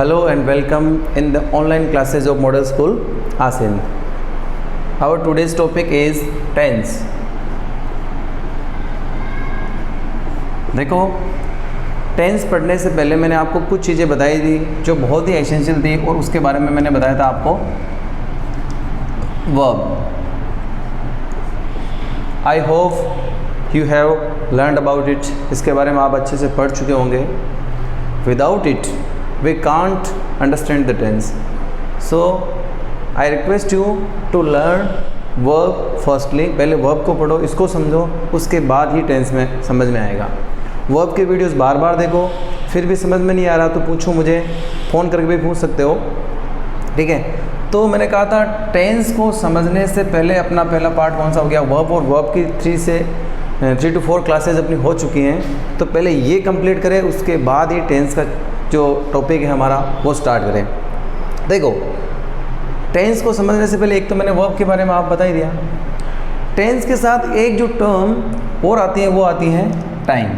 Hello and welcome in the online classes of Model School Asin. Our today's topic is tense. देखो, tense पढ़ने से पहले मैंने आपको कुछ चीज़ें बताई थी जो बहुत ही एसेंशियल थी और उसके बारे में मैंने बताया था आपको verb. I hope you have learned about it. इसके बारे में आप अच्छे से पढ़ चुके होंगे. Without it we can't understand the tense. So I request you to learn verb firstly. पहले verb को पढ़ो, इसको समझो, उसके बाद ही tense में समझ में आएगा. verb के वीडियोस बार बार देखो, फिर भी समझ में नहीं आ रहा तो पूछो, मुझे फ़ोन करके भी पूछ सकते हो, ठीक है. तो मैंने कहा था टेंस को समझने से पहले अपना पहला पार्ट कौन सा हो गया, वर्ब. और वर्ब की 3 to 4 क्लासेज अपनी हो चुकी हैं. तो पहले ये कंप्लीट करें, उसके बाद ही टेंस का जो टॉपिक है हमारा वो स्टार्ट करें. देखो, टेंस को समझने से पहले एक तो मैंने वर्ब के बारे में आप बता ही दिया. टेंस के साथ एक जो टर्म और आती है वो आती है टाइम.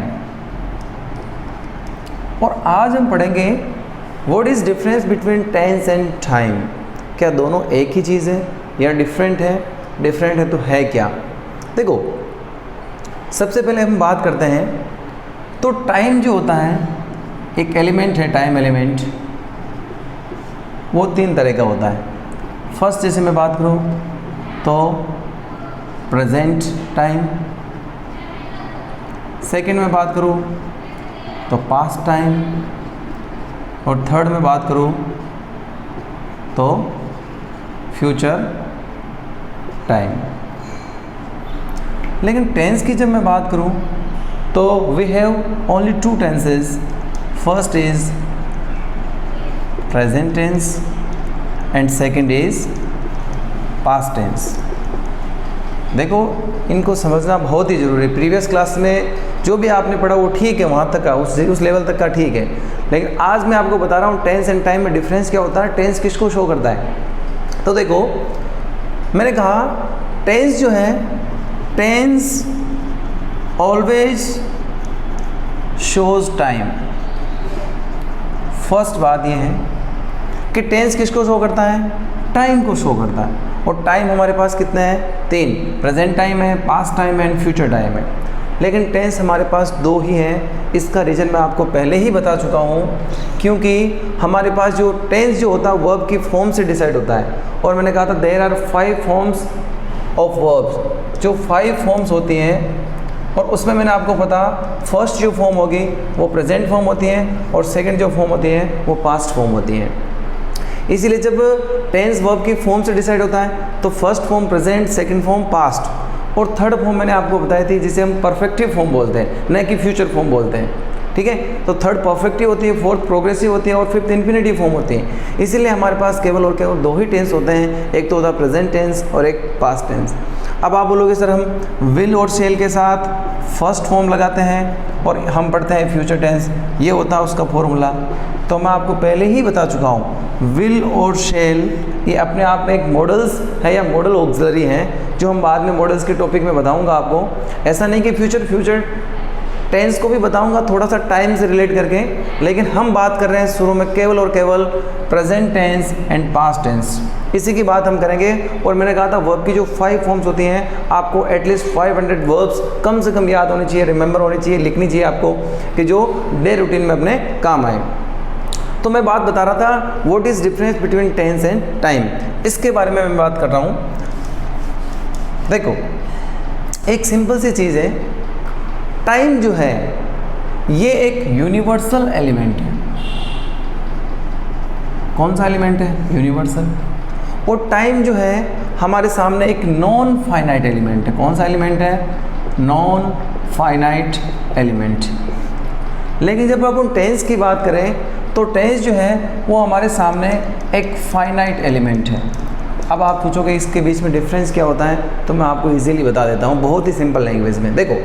और आज हम पढ़ेंगे what is difference between tense and time. क्या दोनों एक ही चीज़ है या डिफरेंट है? डिफरेंट है तो है क्या? देखो, सबसे पहले हम बात करते हैं तो टाइम जो होता है एक एलिमेंट है. टाइम एलिमेंट वो 3 तरह का होता है. फर्स्ट जैसे मैं बात करूँ तो प्रेजेंट टाइम. सेकंड में बात करूँ तो पास्ट टाइम. और थर्ड में बात करूँ तो फ्यूचर टाइम. लेकिन टेंस की जब मैं बात करूँ तो we have only 2 tenses. First is present tense and second is past tense. देखो, इनको समझना बहुत ही ज़रूरी है. प्रीवियस क्लास में जो भी आपने पढ़ा वो ठीक है, वहाँ तक का उस लेवल तक का ठीक है. लेकिन आज मैं आपको बता रहा हूँ टेंस एंड टाइम में डिफरेंस क्या होता है, टेंस किसको शो करता है. तो देखो, मैंने कहा टेंस जो है, tense always shows time. First बात ये है कि टेंस किसको शो करता है? टाइम को शो करता है. और टाइम हमारे पास कितने हैं? 3. प्रेजेंट टाइम है, पास्ट टाइम है एंड फ्यूचर टाइम है. लेकिन टेंस हमारे पास 2 ही हैं. इसका रीज़न मैं आपको पहले ही बता चुका हूँ, क्योंकि हमारे पास जो टेंस जो होता है वर्ब की फॉर्म से डिसाइड होता है. और मैंने कहा था there are 5 forms of verbs. जो 5 फॉर्म्स होती हैं और उसमें मैंने आपको पता फर्स्ट जो फॉर्म होगी वो प्रेजेंट फॉर्म होती है और सेकंड जो फॉर्म होती है वो पास्ट फॉर्म होती है. इसीलिए जब टेंस वर्ब की फॉर्म से डिसाइड होता है तो first form present, second form past और थर्ड फॉर्म मैंने आपको बताई थी जिसे हम परफेक्टिव फॉर्म बोलते हैं, न कि फ्यूचर फॉर्म बोलते हैं, ठीक है. तो थर्ड परफेक्टिव होती है, फोर्थ प्रोग्रेसिव होती है और फिफ्थ इन्फिनेटिव फॉर्म होती है. इसीलिए हमारे पास केवल और केवल 2 ही टेंस होते हैं, एक तो होता है प्रेजेंट टेंस और एक पास्ट टेंस. अब आप बोलोगे सर हम विल और शेल के साथ फर्स्ट फॉर्म लगाते हैं और हम पढ़ते हैं फ्यूचर टेंस, ये होता है उसका फॉर्मूला. तो मैं आपको पहले ही बता चुका हूँ विल और शेल ये अपने आप में एक मॉडल्स है या मॉडल ऑक्सिलरी हैं, जो हम बाद में मॉडल्स के टॉपिक में बताऊँगा आपको. ऐसा नहीं कि फ्यूचर टेंस को भी बताऊंगा थोड़ा सा टाइम से रिलेट करके, लेकिन हम बात कर रहे हैं शुरू में केवल और केवल present tense and past tense. इसी की बात हम करेंगे. और मैंने कहा था वर्ब की जो 5 फॉर्म्स होती हैं आपको एटलीस्ट 500 वर्ब्स कम से कम याद होनी चाहिए, रिमेंबर होनी चाहिए, लिखनी चाहिए आपको, कि जो डे रूटीन में अपने काम आए. तो मैं बात बता रहा था what is difference between tense and time. इसके बारे में मैं बात कर रहा हूँ. देखो, एक सिंपल सी चीज़ है, टाइम जो है ये एक यूनिवर्सल एलिमेंट है. कौन सा एलिमेंट है? यूनिवर्सल. और टाइम जो है हमारे सामने एक नॉन फाइनाइट एलिमेंट है. कौन सा एलिमेंट है? Non finite element. लेकिन जब अपन टेंस की बात करें तो टेंस जो है वो हमारे सामने एक फाइनाइट एलिमेंट है. अब आप पूछोगे इसके बीच में डिफरेंस क्या होता है, तो मैं आपको इजीली बता देता हूँ बहुत ही सिंपल लैंग्वेज में. देखो,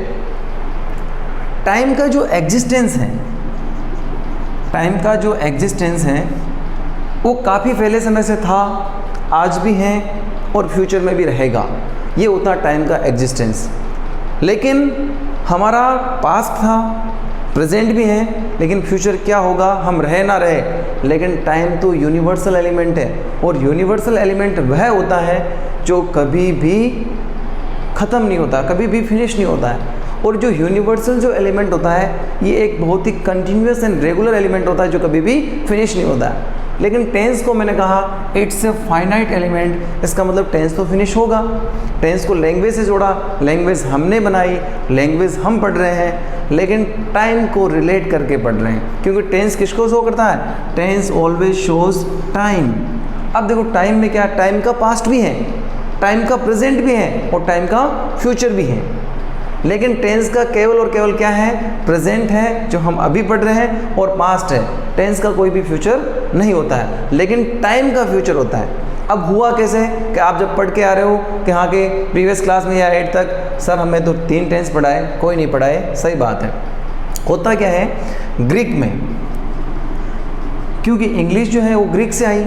टाइम का जो एग्जिस्टेंस है, टाइम का जो एग्जिस्टेंस है वो काफ़ी पहले समय से था, आज भी है और फ्यूचर में भी रहेगा. ये होता है टाइम का एग्जिस्टेंस. लेकिन हमारा पास्ट था, प्रेजेंट भी है, लेकिन फ्यूचर क्या होगा हम रहे ना रहे, लेकिन टाइम तो यूनिवर्सल एलिमेंट है, और यूनिवर्सल एलिमेंट वह होता है जो कभी भी ख़त्म नहीं होता, कभी भी फिनिश नहीं होता है। और जो यूनिवर्सल जो एलिमेंट होता है ये एक बहुत ही कंटिन्यूस एंड रेगुलर एलिमेंट होता है जो कभी भी फिनिश नहीं होता है। लेकिन टेंस को मैंने कहा इट्स ए फाइनाइट एलिमेंट, इसका मतलब टेंस तो फिनिश होगा। टेंस को लैंग्वेज से जोड़ा, लैंग्वेज हमने बनाई, लैंग्वेज हम पढ़ रहे हैं, लेकिन टाइम को रिलेट करके पढ़ रहे हैं, क्योंकि टेंस किसको शो करता है? Tense always shows time. अब देखो टाइम में क्या, टाइम का पास्ट भी है, टाइम का प्रेजेंट भी है और टाइम का फ्यूचर भी है, लेकिन टेंस का केवल और केवल क्या है? प्रेजेंट है जो हम अभी पढ़ रहे हैं, और पास्ट है। टेंस का कोई भी फ्यूचर नहीं होता है, लेकिन टाइम का फ्यूचर होता है। अब हुआ कैसे कि आप जब पढ़ के आ रहे हो कि हाँ के प्रीवियस क्लास में या 8 तक सर हमें तो 3 टेंस पढ़ाए, कोई नहीं पढ़ाए, सही बात है। होता क्या है ग्रीक में, क्योंकि इंग्लिश जो है वो ग्रीक से आई,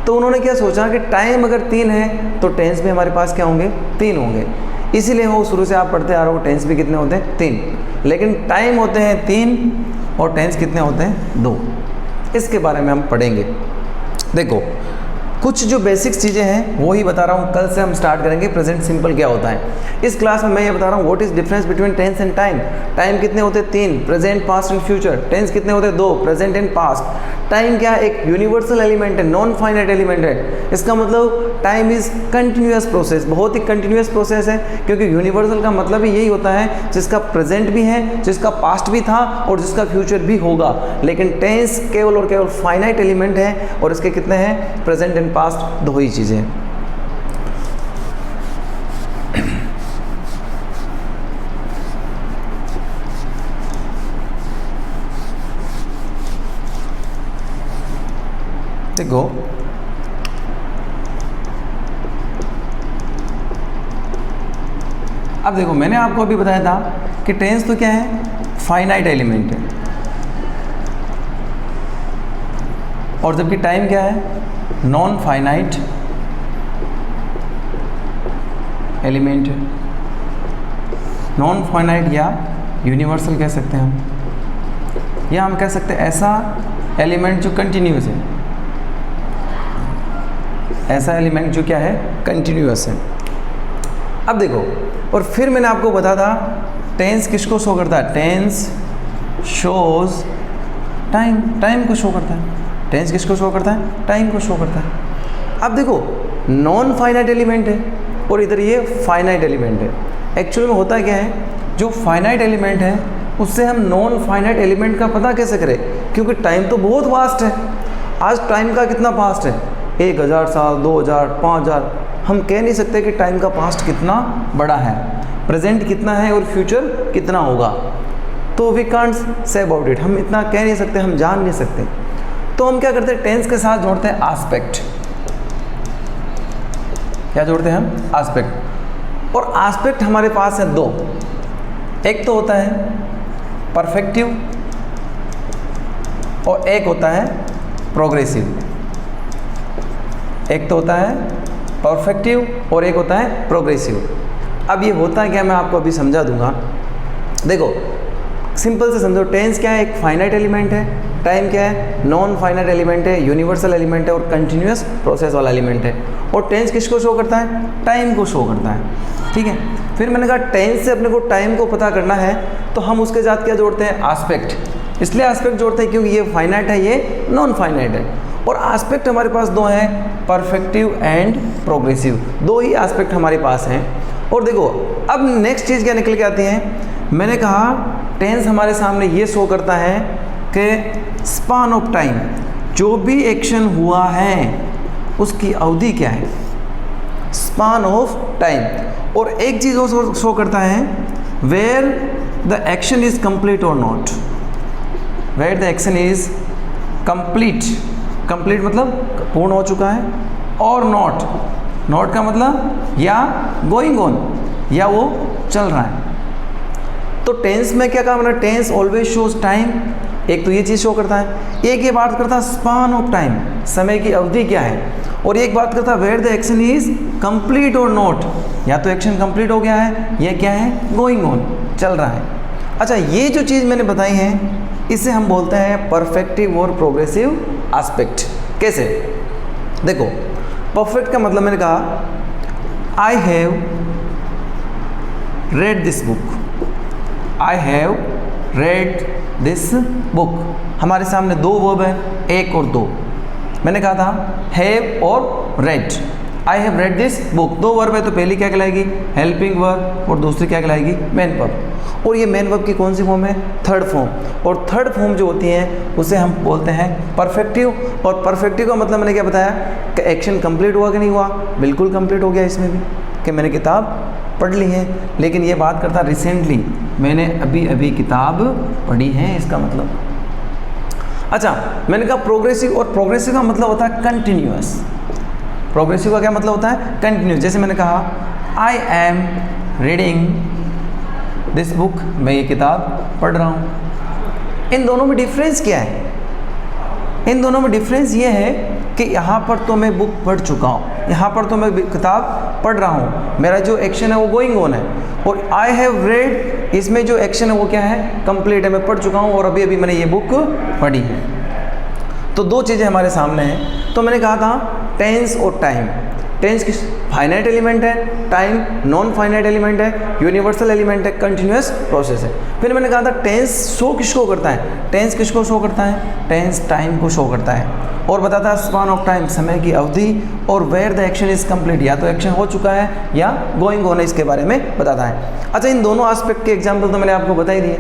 तो उन्होंने क्या सोचा कि टाइम अगर 3 है तो टेंस भी हमारे पास क्या होंगे? 3 होंगे। इसीलिए वो शुरू से आप पढ़ते आ रहे हो टेंस भी कितने होते हैं? 3, लेकिन टाइम होते हैं 3 और टेंस कितने होते हैं? 2। इसके बारे में हम पढ़ेंगे। देखो कुछ जो बेसिक्स चीज़ें हैं वो ही बता रहा हूँ, कल से हम स्टार्ट करेंगे प्रेजेंट सिंपल क्या होता है। इस क्लास में मैं ये बता रहा हूँ what is difference between tense and time. Time कितने होते हैं? 3, present past and future. Tense कितने होते हैं? 2, प्रेजेंट एंड पास्ट। टाइम क्या है? एक यूनिवर्सल एलिमेंट है, नॉन फाइनाइट एलिमेंट है। इसका मतलब टाइम इज कंटिन्यूअस प्रोसेस, बहुत ही कंटिन्यूअस प्रोसेस है, क्योंकि यूनिवर्सल का मतलब ही यही होता है जिसका प्रेजेंट भी है, जिसका पास्ट भी था और जिसका फ्यूचर भी होगा। लेकिन टेंस केवल और केवल फाइनाइट एलिमेंट है और इसके कितने हैं? प्रेजेंट एंड पास्ट, 2 ही चीज़ें। देखो अब देखो मैंने आपको अभी बताया था कि टेंस तो क्या है? फाइनाइट एलिमेंट है, और जबकि टाइम क्या है? नॉन फाइनाइट एलिमेंट है। नॉन फाइनाइट या यूनिवर्सल कह सकते हैं हम, या हम कह सकते हैं ऐसा एलिमेंट जो कंटिन्यूस है, ऐसा एलिमेंट जो क्या है? कंटिन्यूअस है। अब देखो, और फिर मैंने आपको बताया था टेंस किसको शो करता है? टेंस शोज टाइम, टाइम को शो करता है। टेंस किसको शो करता है? टाइम को शो करता है। अब देखो नॉन फाइनाइट एलिमेंट है और इधर ये फाइनाइट एलिमेंट है। एक्चुअली में होता क्या है, जो फाइनाइट एलिमेंट है उससे हम नॉन फाइनाइट एलिमेंट का पता कैसे करें? क्योंकि टाइम तो बहुत वास्ट है। आज टाइम का कितना पास्ट है? 1000 साल, 2000, 5000। हम कह नहीं सकते कि टाइम का पास्ट कितना बड़ा है, प्रेजेंट कितना है और फ्यूचर कितना होगा। तो we can't say about it, हम इतना कह नहीं सकते, हम जान नहीं सकते। तो हम क्या करते हैं? टेंस के साथ जोड़ते हैं आस्पेक्ट। क्या जोड़ते हैं हम? आस्पेक्ट। और आस्पेक्ट हमारे पास है 2। एक तो होता है परफेक्टिव और एक होता है प्रोग्रेसिव। एक तो होता है परफेक्टिव और एक होता है प्रोग्रेसिव। अब ये होता है क्या, मैं आपको अभी समझा दूंगा। देखो सिंपल से समझो, टेंस क्या है? एक फाइनाइट एलिमेंट है। टाइम क्या है? नॉन फाइनाइट एलिमेंट है, यूनिवर्सल एलिमेंट है और कंटिन्यूअस प्रोसेस वाला एलिमेंट है। और टेंस किसको शो करता है? टाइम को शो करता है। ठीक है, फिर मैंने कहा टेंस से अपने को टाइम को पता करना है तो हम उसके साथ क्या जोड़ते हैं? आस्पेक्ट। इसलिए आस्पेक्ट जोड़ते हैं क्योंकि ये फाइनाइट है, ये नॉन फाइनाइट है। और आस्पेक्ट हमारे पास 2 हैं, perfective and progressive. 2 he aspect हमारे पास हैं। और देखो अब नेक्स्ट चीज़ क्या निकल के आती है, मैंने कहा टेंस हमारे सामने ये शो करता है कि स्पान ऑफ टाइम, जो भी एक्शन हुआ है उसकी अवधि क्या है? Span of time. और एक चीज़ वो शो करता है where the action is complete और not. Where the action is complete, complete मतलब पूर्ण हो चुका है, और नॉट, नॉट का मतलब या गोइंग ऑन, या वो चल रहा है। तो टेंस में क्या कहा मैंने? Tense always shows time. एक तो ये चीज़ शो करता है, एक ये बात करता है स्पान ऑफ टाइम, समय की अवधि क्या है, और एक बात करता है where the action is complete और नॉट, या तो एक्शन कंप्लीट हो गया है या क्या है? गोइंग ऑन, चल रहा है। अच्छा, ये जो चीज़ मैंने बताई है इसे हम बोलते हैं परफेक्टिव और प्रोग्रेसिव एस्पेक्ट। कैसे? देखो, परफेक्ट का मतलब मैंने कहा I have read this book, I have read this book. हमारे सामने दो वर्ब है, एक और दो। मैंने कहा था हैव और red. I have read this book, दो वर्ब है तो पहली क्या कहलाएगी? हेल्पिंग वर्ब, और दूसरी क्या कहलाएगी? Main verb. और ये मेन वर्ब की कौन सी फॉर्म है? Third form. और थर्ड फॉर्म जो होती है उसे हम बोलते हैं परफेक्टिव। और परफेक्टिव का मतलब मैंने क्या बताया कि एक्शन कंप्लीट हुआ कि नहीं हुआ? बिल्कुल कंप्लीट हो गया इसमें भी, कि मैंने किताब पढ़ ली है। लेकिन ये बात करता रिसेंटली, मैंने अभी अभी किताब पढ़ी है, इसका मतलब। अच्छा, मैंने कहा प्रोग्रेसिव, और प्रोग्रेसिव का मतलब होता है कंटिन्यूअस। प्रोग्रेसिव का क्या मतलब होता है? कंटिन्यूअस। जैसे मैंने कहा I am reading this book, मैं ये किताब पढ़ रहा हूँ। इन दोनों में डिफरेंस क्या है? इन दोनों में डिफरेंस ये है कि यहाँ पर तो मैं बुक पढ़ चुका हूँ, यहाँ पर तो मैं किताब पढ़ रहा हूँ, मेरा जो एक्शन है वो गोइंग ऑन है। और आई हैव रेड, इसमें जो एक्शन है वो क्या है? कंप्लीट है, मैं पढ़ चुका हूँ और अभी अभी मैंने ये बुक पढ़ी है। तो दो चीज़ें हमारे सामने हैं। तो मैंने कहा था टेंस और टाइम। टेंस किस फाइनाइट एलिमेंट है, टाइम नॉन फाइनाइट एलिमेंट है, यूनिवर्सल एलिमेंट है, कंटिन्यूअस प्रोसेस है। फिर मैंने कहा था टेंस शो किसको करता है? टेंस किसको शो करता है? टेंस टाइम को शो करता है और बताता है स्पान ऑफ टाइम, समय की अवधि, और where the action is complete, या तो एक्शन हो चुका है या गोइंग ऑन है, इसके बारे में बताता है। अच्छा, इन दोनों एस्पेक्ट के एग्जाम्पल तो मैंने आपको बता ही दिए।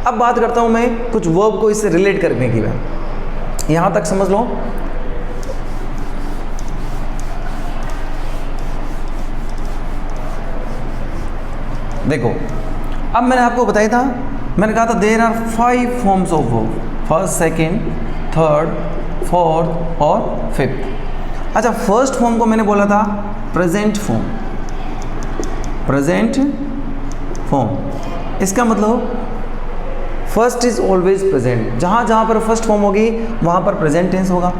अब बात करता हूँ मैं कुछ वर्ब को इससे रिलेट करने की। मैं यहाँ तक समझ लो। देखो, अब मैंने आपको बताया था, मैंने कहा था there are 5 forms of verb, first, second, third, fourth और फिफ्थ। अच्छा, फर्स्ट फॉर्म को मैंने बोला था प्रेजेंट फॉर्म। प्रेजेंट फॉर्म इसका मतलब फर्स्ट इज ऑलवेज प्रेजेंट, जहाँ जहाँ पर फर्स्ट फॉर्म होगी वहाँ पर प्रेजेंट टेंस होगा।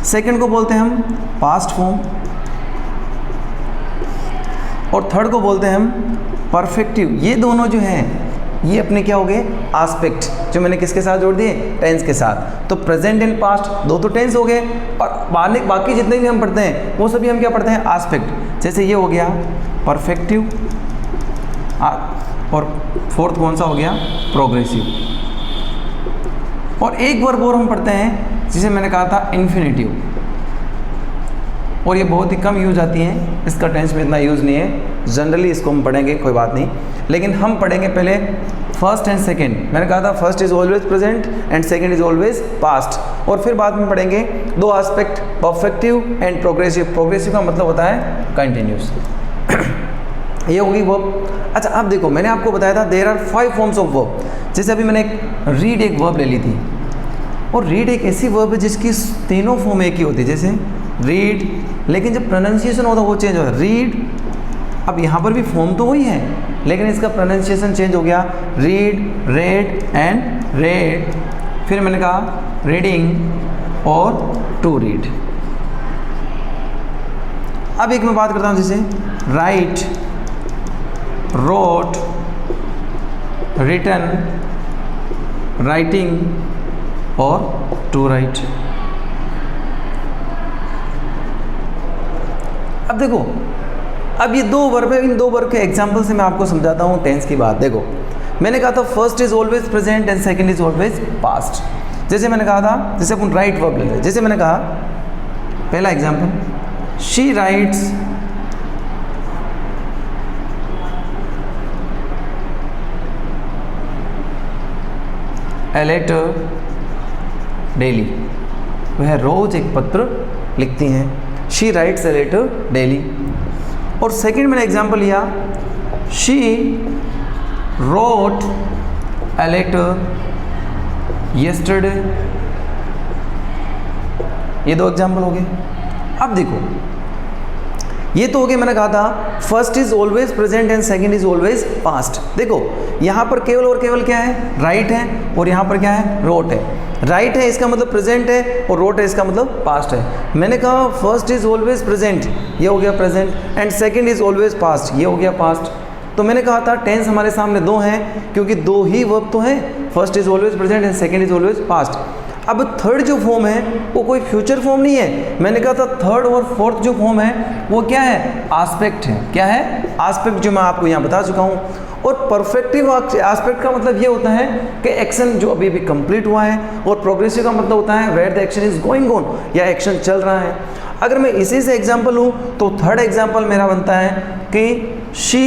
सेकंड को बोलते हैं हम पास्ट फॉर्म, और थर्ड को बोलते हैं हम परफेक्टिव। ये दोनों जो हैं ये अपने क्या हो गए? एस्पेक्ट, जो मैंने किसके साथ जोड़ दिए? टेंस के साथ। तो प्रेजेंट एंड पास्ट दो तो टेंस हो गए, और बाकी जितने भी हम पढ़ते हैं वो सभी हम क्या पढ़ते हैं? एस्पेक्ट। जैसे ये हो गया परफेक्टिव, और फोर्थ कौन सा हो गया? प्रोग्रेसिव। और एक वर्ब और हम पढ़ते हैं जिसे मैंने कहा था इन्फिनेटिव, और ये बहुत ही कम यूज आती है, इसका टेंस में इतना यूज़ नहीं है। जनरली इसको हम पढ़ेंगे, कोई बात नहीं, लेकिन हम पढ़ेंगे पहले फर्स्ट एंड सेकंड। मैंने कहा था first is always present and second is always past. और फिर बाद में पढ़ेंगे दो aspect, perfective and progressive. Progressive का मतलब होता है कंटिन्यूस। ये होगी वर्ब। अच्छा, अब देखो, मैंने आपको बताया था there are 5 forms of verb. जैसे अभी मैंने रीड एक वर्ब ले ली थी, और रीड एक ऐसी वर्ब है जिसकी तीनों फॉर्म एक ही होती है। जैसे रीड, लेकिन जब प्रोनाउंसिएशन होता है वो चेंज होता है। रीड, अब यहाँ पर भी फॉर्म तो वही है, लेकिन इसका प्रोनाउंसिएशन चेंज हो गया। Read, red and red. फिर मैंने कहा रीडिंग और टू रीड। अब एक मैं बात करता हूँ, जैसे राइट, रोट, रिटन, राइटिंग और टू राइट। अब देखो, अब ये दो वर्ब है, इन दो वर्ब के एग्जाम्पल से मैं आपको समझाता हूँ टेंस की बात। देखो, मैंने कहा था first is always present and second is always past. जैसे मैंने कहा था, जैसे अपन राइट वर्ब लेते हैं, जैसे मैंने कहा पहला example, she writes a letter daily, वह रोज एक पत्र लिखती हैं। She writes a letter daily. और सेकंड मैंने एग्जाम्पल लिया, she wrote a letter yesterday. ये दो एग्जाम्पल हो गए। अब देखो, ये तो हो गया, मैंने कहा था first is always present and second is always past. देखो, यहाँ पर केवल और केवल क्या है? राइट है, और यहाँ पर क्या है? रोट है। राइट है इसका मतलब प्रेजेंट है, और रोट है इसका मतलब पास्ट है। मैंने कहा फर्स्ट इज ऑलवेज प्रेजेंट, ये हो गया present, and second is always past, ये हो गया पास्ट। तो मैंने कहा था टेंस हमारे सामने दो हैं, क्योंकि दो ही वर्ब तो हैं, first is always present and second is always past. अब थर्ड जो फॉर्म है वो कोई फ्यूचर फॉर्म नहीं है, मैंने कहा था थर्ड और फोर्थ जो फॉर्म है वो क्या है, आस्पेक्ट है। क्या है, आस्पेक्ट, जो मैं आपको यहाँ बता चुका हूँ। और परफेक्टिव आस्पेक्ट का मतलब ये होता है कि एक्शन जो अभी भी कंप्लीट हुआ है, और प्रोग्रेसिव का मतलब होता है where the action is going on, या एक्शन चल रहा है। अगर मैं इसी से एग्जाम्पल लूँ तो थर्ड एग्जाम्पल मेरा बनता है कि she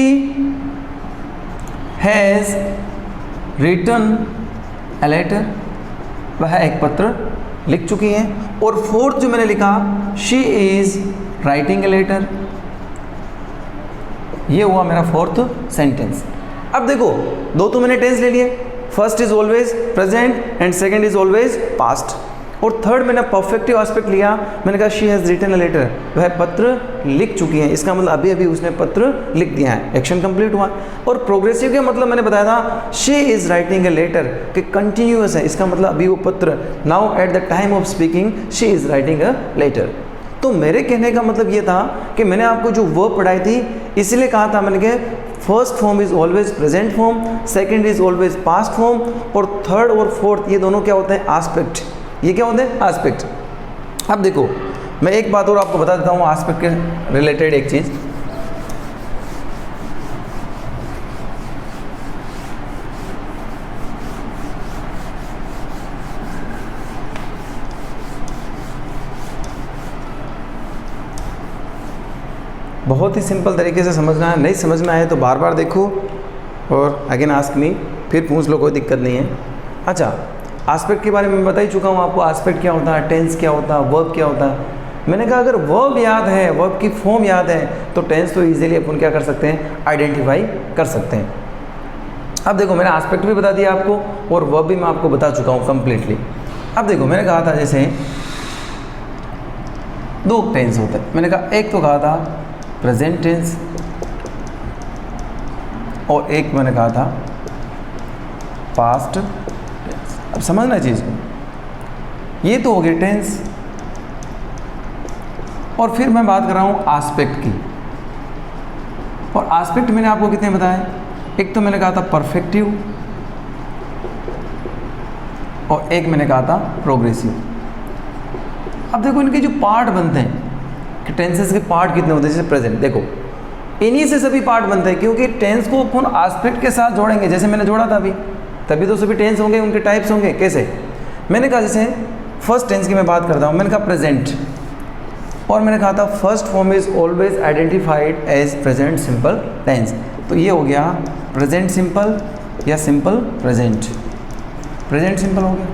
has written a letter, वह एक पत्र लिख चुकी हैं। और फोर्थ जो मैंने लिखा, she is writing a letter, ये हुआ मेरा फोर्थ सेंटेंस। अब देखो, दो तो मैंने टेंस ले लिए, first is always present and second is always past. और थर्ड मैंने परफेक्टिव एस्पेक्ट लिया, मैंने कहा she has written a letter, वह पत्र लिख चुकी है, इसका मतलब अभी अभी उसने पत्र लिख दिया है, एक्शन कंप्लीट हुआ। और प्रोग्रेसिव का मतलब मैंने बताया था she is writing a letter, कि कंटिन्यूअस है, इसका मतलब अभी वो पत्र, now at the time of speaking she is writing a letter. तो मेरे कहने का मतलब ये था कि मैंने आपको जो वर्ब पढ़ाई थी इसलिए कहा था मैंने कि first form is always present form, second is always past form, और थर्ड और फोर्थ ये दोनों क्या होते हैं, आस्पेक्ट। ये क्या होते हैं, आस्पेक्ट। अब देखो, मैं एक बात और आपको बता देता हूँ आस्पेक्ट के रिलेटेड एक चीज़। बहुत ही सिंपल तरीके से समझना है, नहीं समझना है तो बार बार देखो और अगेन आस्क मी, फिर पूछ लो, कोई दिक्कत नहीं है। अच्छा, आस्पेक्ट के बारे में बता ही चुका हूँ आपको, आस्पेक्ट क्या होता है, टेंस क्या होता है, वर्ब क्या होता है। मैंने कहा अगर वर्ब याद है, वर्ब की फॉर्म याद है, तो टेंस तो इजीली अपन क्या कर सकते हैं, आइडेंटिफाई कर सकते हैं। अब देखो, मैंने आस्पेक्ट भी बता दिया आपको और वर्ब भी मैं आपको बता चुका हूँ कम्प्लीटली। अब देखो, मैंने कहा था जैसे दो टेंस होते हैं, मैंने कहा एक तो कहा था प्रेजेंट टेंस और एक मैंने कहा था पास्ट टेंस। अब समझना चीज़ को, ये तो हो गया टेंस, और फिर मैं बात कर रहा हूँ आस्पेक्ट की। और आस्पेक्ट मैंने आपको कितने बताए, एक तो मैंने कहा था परफेक्टिव और एक मैंने कहा था प्रोग्रेसिव। अब देखो, इनके जो पार्ट बनते हैं कि टेंसेस के पार्ट कितने होते हैं, जैसे प्रेजेंट, देखो इन्हीं से सभी पार्ट बनते हैं, क्योंकि टेंस को अपन आस्पेक्ट के साथ जोड़ेंगे, जैसे मैंने जोड़ा था अभी, तभी तो सभी टेंस होंगे, उनके टाइप्स होंगे। कैसे, मैंने कहा जैसे फर्स्ट टेंस की मैं बात करता हूँ, मैंने कहा प्रेजेंट, और मैंने कहा था first form is always identified as present simple tense. तो ये हो गया प्रेजेंट सिंपल या सिंपल प्रेजेंट, प्रेजेंट सिंपल हो गया।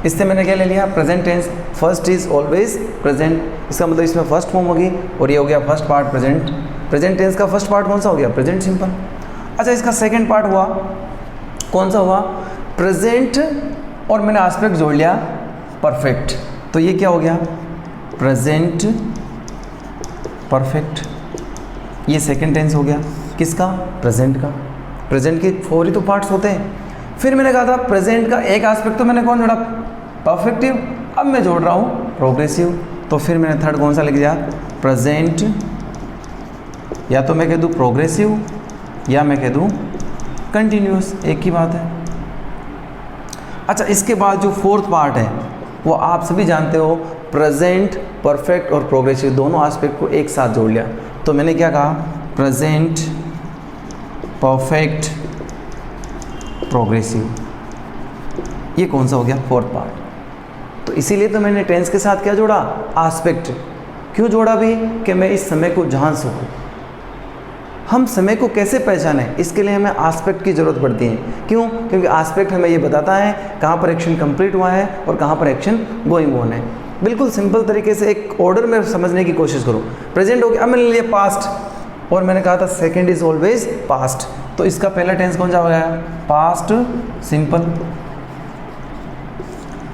इससे मैंने क्या ले लिया, present tense, first is always present, इसका मतलब इसमें फर्स्ट फॉर्म होगी, और ये हो गया first part present. Present tense का फर्स्ट पार्ट कौन सा हो गया, प्रेजेंट सिंपल। अच्छा, इसका सेकंड पार्ट हुआ, कौन सा हुआ, प्रेजेंट, और मैंने आस्पेक्ट जोड़ लिया परफेक्ट, तो ये क्या हो गया, प्रेजेंट परफेक्ट। ये सेकंड टेंस हो गया, किसका, प्रेजेंट का। प्रेजेंट के 4 ही तो पार्ट्स होते हैं। फिर मैंने कहा था प्रेजेंट का एक एस्पेक्ट तो मैंने कौन जोड़ा, परफेक्टिव, अब मैं जोड़ रहा हूँ प्रोग्रेसिव। तो फिर मैंने थर्ड कौन सा लिख दिया, प्रेजेंट, या तो मैं कह दूँ प्रोग्रेसिव या मैं कह दूँ कंटिन्यूस, एक ही बात है। अच्छा, इसके बाद जो फोर्थ पार्ट है वो आप सभी जानते हो, प्रेजेंट, परफेक्ट और प्रोग्रेसिव दोनों एस्पेक्ट को एक साथ जोड़ लिया। तो मैंने क्या कहा, प्रेजेंट, परफेक्ट, प्रोग्रेसिव, ये कौन सा हो गया, फोर्थ पार्ट। तो इसीलिए तो मैंने टेंस के साथ क्या जोड़ा, एस्पेक्ट। क्यों जोड़ा भी, कि मैं इस समय को जान सकूं। हम समय को कैसे पहचानें, इसके लिए हमें एस्पेक्ट की ज़रूरत पड़ती है। क्यों, क्योंकि एस्पेक्ट हमें ये बताता है कहाँ पर एक्शन कंप्लीट हुआ है और कहाँ पर एक्शन गोइंग ऑन है। बिल्कुल सिंपल तरीके से एक ऑर्डर में समझने की कोशिश करो। प्रेजेंट हो गया, अब मैंने लिया पास्ट, और मैंने कहा था सेकेंड इज ऑलवेज पास्ट, तो इसका पहला टेंस कौन सा हो गया, पास्ट सिंपल।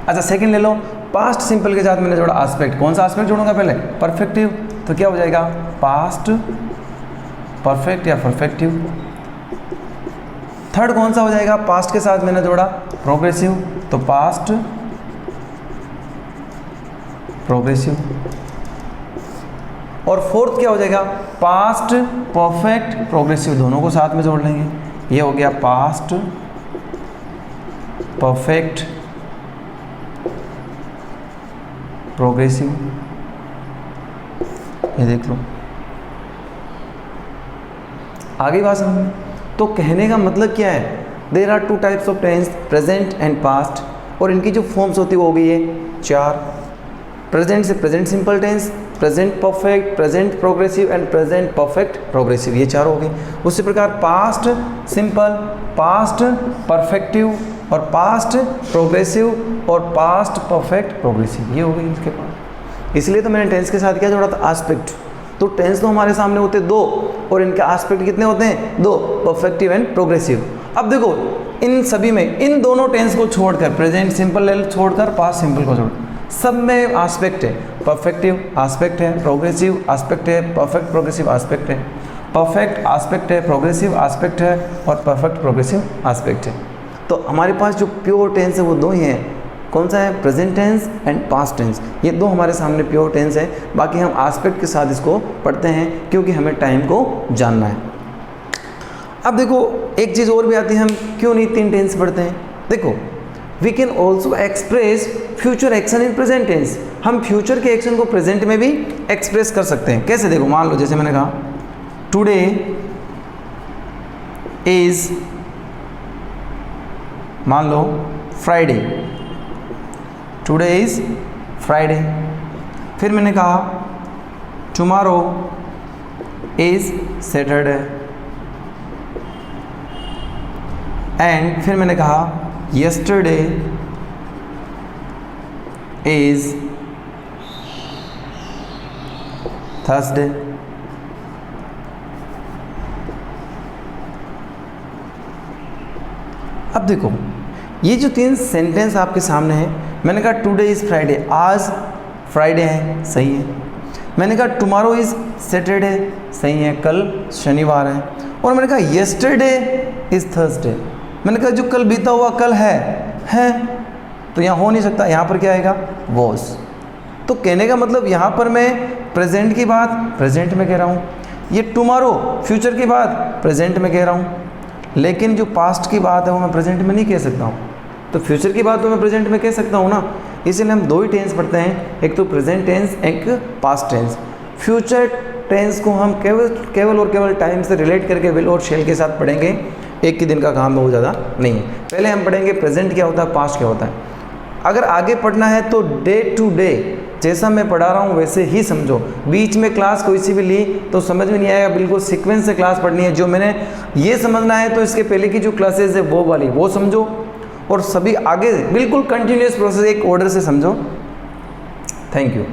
अच्छा, सेकंड ले लो, पास्ट सिंपल के साथ मैंने जोड़ा एस्पेक्ट, कौन सा एस्पेक्ट जोड़ूंगा पहले, परफेक्टिव, तो क्या हो जाएगा, पास्ट परफेक्ट या परफेक्टिव। थर्ड कौन सा हो जाएगा, पास्ट के साथ मैंने जोड़ा प्रोग्रेसिव, तो पास्ट प्रोग्रेसिव। और फोर्थ क्या हो जाएगा, पास्ट परफेक्ट प्रोग्रेसिव, दोनों को साथ में जोड़ लेंगे। ये हो गया पास्ट परफेक्ट प्रोग्रेसिव, ये देख लो। आगे बात समझ में। तो कहने का मतलब क्या है, there are two types of tense, present and past, और इनकी जो फॉर्म्स होती है वो हो गई है 4। प्रेजेंट से present simple tense, present perfect, present progressive and present perfect progressive, ये 4 हो गए। उसी प्रकार पास्ट सिंपल, पास्ट परफेक्टिव और पास्ट प्रोग्रेसिव और पास्ट परफेक्ट प्रोग्रेसिव, ये हो गई इसके पास। इसलिए तो मैंने टेंस के साथ क्या जोड़ा था, एस्पेक्ट। तो टेंस तो हमारे सामने होते 2 और इनके एस्पेक्ट कितने होते हैं, 2, परफेक्टिव एंड प्रोग्रेसिव। अब देखो इन सभी में इन दोनों टेंस को छोड़कर, प्रेजेंट सिंपल छोड़कर पास्ट सिंपल को छोड़, सब में एस्पेक्ट है। परफेक्टिव एस्पेक्ट है, प्रोग्रेसिव एस्पेक्ट है, परफेक्ट प्रोग्रेसिव एस्पेक्ट है, परफेक्ट एस्पेक्ट है, प्रोग्रेसिव एस्पेक्ट है और परफेक्ट प्रोग्रेसिव एस्पेक्ट है। तो हमारे पास जो प्योर टेंस है वो 2 ही हैं। कौन सा है, present tense and past tense, ये 2 हमारे सामने प्योर टेंस है। बाकी हम एस्पेक्ट के साथ इसको पढ़ते हैं क्योंकि हमें टाइम को जानना है। अब देखो एक चीज़ और भी आती है, हम क्यों नहीं 3 टेंस पढ़ते हैं। देखो we can also express future action in present tense, हम फ्यूचर के एक्शन को प्रेजेंट में भी एक्सप्रेस कर सकते हैं। कैसे, देखो मान लो जैसे मैंने कहा टुडे इज, मान लो फ्राइडे, टुडे इज फ्राइडे। फिर मैंने कहा टुमारो इज सैटरडे, एंड फिर मैंने कहा yesterday is Thursday। अब देखो ये जो 3 सेंटेंस आपके सामने हैं, मैंने कहा टुडे इज़ फ्राइडे, आज फ्राइडे है, सही है। मैंने कहा टुमारो इज़ सैटरडे, सही है, कल शनिवार है। और मैंने कहा येस्टरडे इज़ थर्सडे, मैंने कहा जो कल बीता हुआ कल है, तो यहाँ हो नहीं सकता, यहाँ पर क्या आएगा, वॉज। तो कहने का मतलब यहाँ पर मैं प्रेजेंट की बात प्रेजेंट में कह रहा हूँ, ये टुमारो फ्यूचर की बात प्रेजेंट में कह रहा हूँ, लेकिन जो पास्ट की बात है वो मैं प्रेजेंट में नहीं कह सकता हूँ। तो फ्यूचर की बात तो मैं प्रेजेंट में कह सकता हूँ ना, इसीलिए हम 2 ही टेंस पढ़ते हैं, एक तो प्रेजेंट टेंस, एक पास्ट टेंस। फ्यूचर टेंस को हम केवल और केवल टाइम से रिलेट करके विल और शेल के साथ पढ़ेंगे, एक ही दिन का काम है, वो ज़्यादा नहीं है। पहले हम पढ़ेंगे प्रेजेंट क्या होता है, पास्ट क्या होता है। अगर आगे पढ़ना है तो डे टू डे जैसा मैं पढ़ा रहा हूँ वैसे ही समझो। बीच में क्लास कोई सी भी ली तो समझ में नहीं आएगा, बिल्कुल सीक्वेंस से क्लास पढ़नी है। जो मैंने ये समझना है तो इसके पहले की जो क्लासेज है वो वाली वो समझो, और सभी आगे बिल्कुल कंटिन्यूस प्रोसेस एक ऑर्डर से समझो। Thank you.